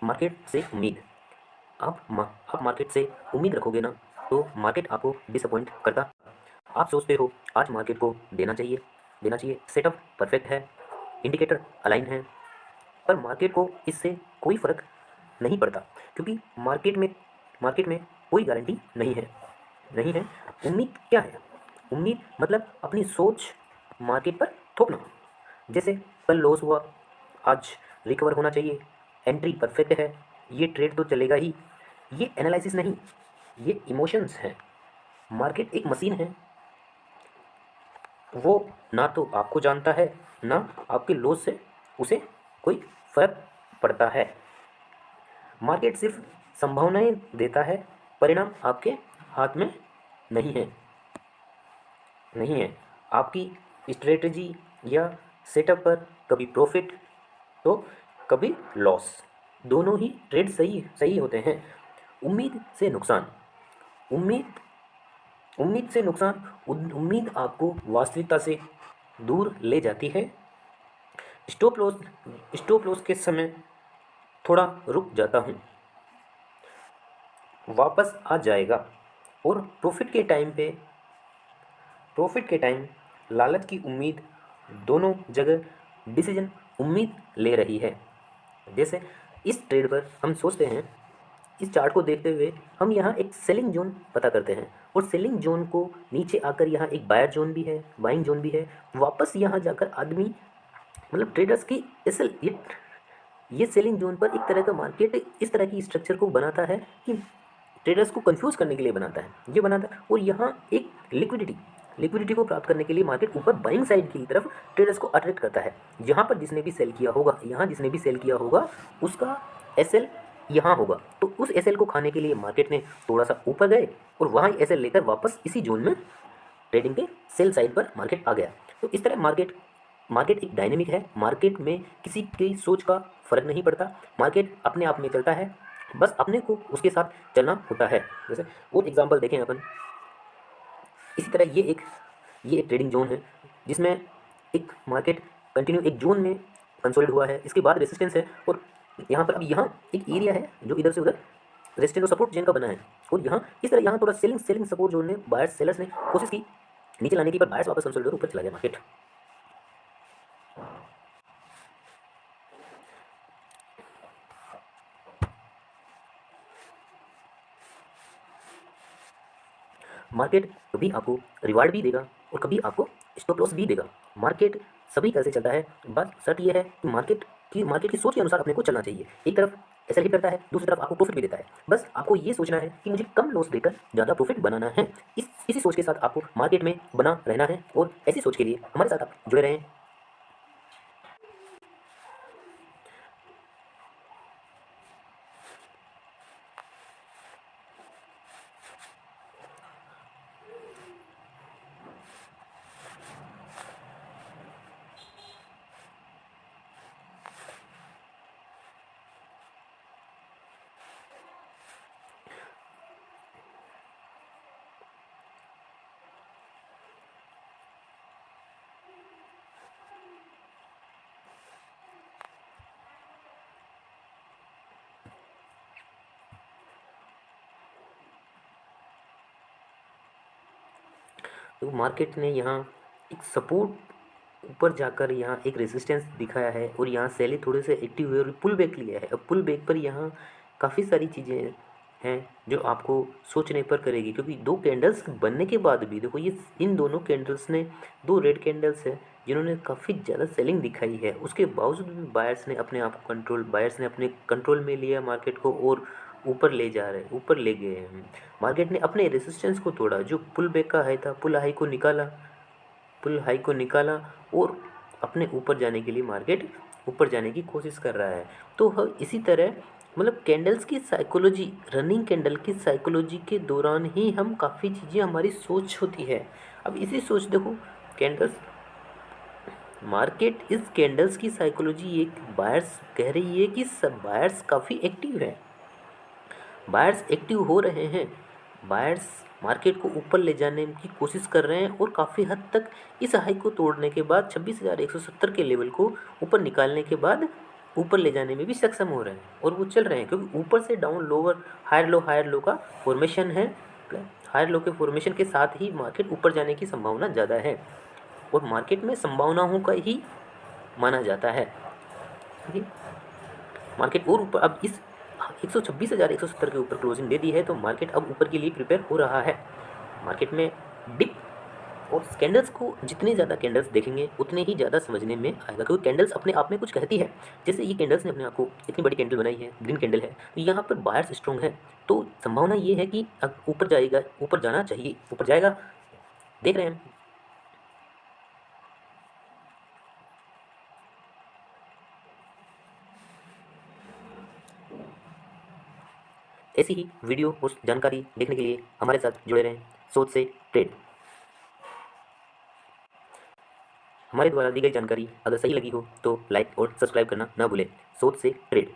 Market से उम्मीद। आप मार्केट से उम्मीद रखोगे ना, तो मार्केट आपको डिसअपॉइंट करता। आप सोचते हो आज मार्केट को देना चाहिए, सेटअप परफेक्ट है, इंडिकेटर अलाइन है, पर मार्केट को इससे कोई फ़र्क नहीं पड़ता, क्योंकि मार्केट में कोई गारंटी नहीं है। उम्मीद क्या है? उम्मीद मतलब अपनी सोच मार्केट पर थोपना। जैसे कल लॉस हुआ, आज रिकवर होना चाहिए, एंट्री परफेक्ट है, ये ट्रेड तो चलेगा ही। ये एनालिसिस नहीं, ये इमोशंस हैं। मार्केट एक मशीन है, वो ना तो आपको जानता है, ना आपके लॉस से उसे कोई फर्क पड़ता है। मार्केट सिर्फ संभावनाएं देता है, परिणाम आपके हाथ में नहीं है नहीं है। आपकी स्ट्रेटजी या सेटअप पर कभी प्रॉफिट तो कभी लॉस, दोनों ही ट्रेड सही सही होते हैं। उम्मीद से नुकसान। उम्मीद उम्मीद से नुकसान। उम्मीद आपको वास्तविकता से दूर ले जाती है। स्टॉप लॉस स्टॉप लॉस के समय थोड़ा रुक जाता हूँ, वापस आ जाएगा। और प्रॉफिट के टाइम लालच की उम्मीद, दोनों जगह डिसीजन उम्मीद ले रही है। जैसे इस ट्रेड पर हम सोचते हैं, इस चार्ट को देखते हुए हम यहाँ एक सेलिंग जोन पता करते हैं, और सेलिंग जोन को नीचे आकर यहाँ एक बायर जोन भी है, बाइंग जोन भी है। वापस यहाँ जाकर आदमी, मतलब ट्रेडर्स की असल ये सेलिंग जोन पर एक तरह का मार्केट इस तरह की स्ट्रक्चर को बनाता है कि ट्रेडर्स को कंफ्यूज करने के लिए बनाता है, ये बनाता है। और यहाँ एक लिक्विडिटी को प्राप्त करने के लिए मार्केट ऊपर बाइंग साइड की तरफ ट्रेडर्स को अट्रैक्ट करता है। यहाँ पर जिसने भी सेल किया होगा, उसका एसएल यहाँ होगा, तो उस एसएल को खाने के लिए मार्केट ने थोड़ा सा ऊपर गए, और वहाँ एसएल लेकर वापस इसी जोन में ट्रेडिंग के सेल साइड पर मार्केट आ गया। तो इस तरह मार्केट एक डायनेमिक है। मार्केट में किसी की सोच का फर्क नहीं पड़ता, मार्केट अपने आप में चलता है, बस अपने को उसके साथ चलना होता है। जैसे और एग्जांपल देखें अपन, इसी तरह ये एक ट्रेडिंग जोन है, जिसमें एक मार्केट कंटिन्यू एक जोन में कंसोलिड हुआ है, इसके बाद रेसिस्टेंस है, और यहाँ पर अब यहाँ एक एरिया है जो इधर से उधर रेजिस्टेंस और सपोर्ट जोन का बना है। और यहाँ इस तरह यहाँ थोड़ा सेलिंग सपोर्ट जोन में बायर्स सेलर्स ने कोशिश की नीचे लाने की, पर बायर्स वापस कंसोलिडेट ऊपर चला गया मार्केट। मार्केट कभी आपको रिवार्ड भी देगा और कभी आपको स्टॉप लॉस भी देगा। मार्केट सभी कैसे चलता है, बस शर्त यह है कि मार्केट की सोच के अनुसार अपने को चलना चाहिए। एक तरफ ऐसा ही करता है, दूसरी तरफ आपको प्रॉफिट भी देता है। बस आपको ये सोचना है कि मुझे कम लॉस देकर ज़्यादा प्रॉफिट बनाना है। इसी सोच के साथ आपको मार्केट में बना रहना है, और ऐसी सोच के लिए हमारे साथ आप जुड़े रहें। तो मार्केट ने यहाँ एक सपोर्ट ऊपर जाकर यहाँ एक रेजिस्टेंस दिखाया है, और यहाँ सेल थोड़े से एक्टिव हुए और पुल बैक लिया है। अब पुल बैक पर यहाँ काफ़ी सारी चीज़ें हैं जो आपको सोचने पर करेगी, क्योंकि दो कैंडल्स बनने के बाद भी देखो, ये इन दोनों कैंडल्स ने, दो रेड कैंडल्स है जिन्होंने काफ़ी ज़्यादा सेलिंग दिखाई है, उसके बावजूद भी बायर्स ने अपने कंट्रोल में लिया मार्केट को, और ऊपर ले गए हैं। मार्केट ने अपने रेसिस्टेंस को तोड़ा, जो पुल बैक का हाई था, पुल हाई को निकाला, और अपने ऊपर जाने के लिए मार्केट ऊपर जाने की कोशिश कर रहा है। तो इसी तरह, मतलब कैंडल्स की साइकोलॉजी, रनिंग कैंडल की साइकोलॉजी के दौरान ही हम काफ़ी चीज़ें, हमारी सोच होती है। अब इसी सोच देखो, कैंडल्स मार्केट इस कैंडल्स की साइकोलॉजी, एक बायर्स कह रही है कि सब बायर्स काफ़ी एक्टिव है, बायर्स एक्टिव हो रहे हैं, बायर्स मार्केट को ऊपर ले जाने की कोशिश कर रहे हैं, और काफ़ी हद तक इस हाई को तोड़ने के बाद 26,170 के लेवल को ऊपर निकालने के बाद ऊपर ले जाने में भी सक्षम हो रहे हैं और वो चल रहे हैं, क्योंकि ऊपर से डाउन, लोअर हायर लो का फॉर्मेशन है। हायर लो के फॉर्मेशन के साथ ही मार्केट ऊपर जाने की संभावना ज़्यादा है और मार्केट में संभावनाओं का ही माना जाता है। ठीक है, मार्केट और ऊपर अब इस 126,170 के ऊपर क्लोजिंग दे दी है, तो मार्केट अब ऊपर के लिए प्रिपेयर हो रहा है। मार्केट में डिप और कैंडल्स को जितने ज़्यादा कैंडल्स देखेंगे उतने ही ज़्यादा समझने में आएगा, क्योंकि कैंडल्स अपने आप में कुछ कहती है। जैसे ये कैंडल्स ने अपने आप को इतनी बड़ी कैंडल बनाई है, ग्रीन कैंडल है, तो यहाँ पर बायर्स स्ट्रॉन्ग है, तो संभावना ये है कि अब ऊपर जाएगा, ऊपर जाना चाहिए, ऊपर जाएगा, देख रहे हैं। ऐसी ही वीडियो और जानकारी देखने के लिए हमारे साथ जुड़े रहें। सोच से ट्रेड। हमारे द्वारा दी गई जानकारी अगर सही लगी हो तो लाइक और सब्सक्राइब करना ना भूलें। सोच से ट्रेड।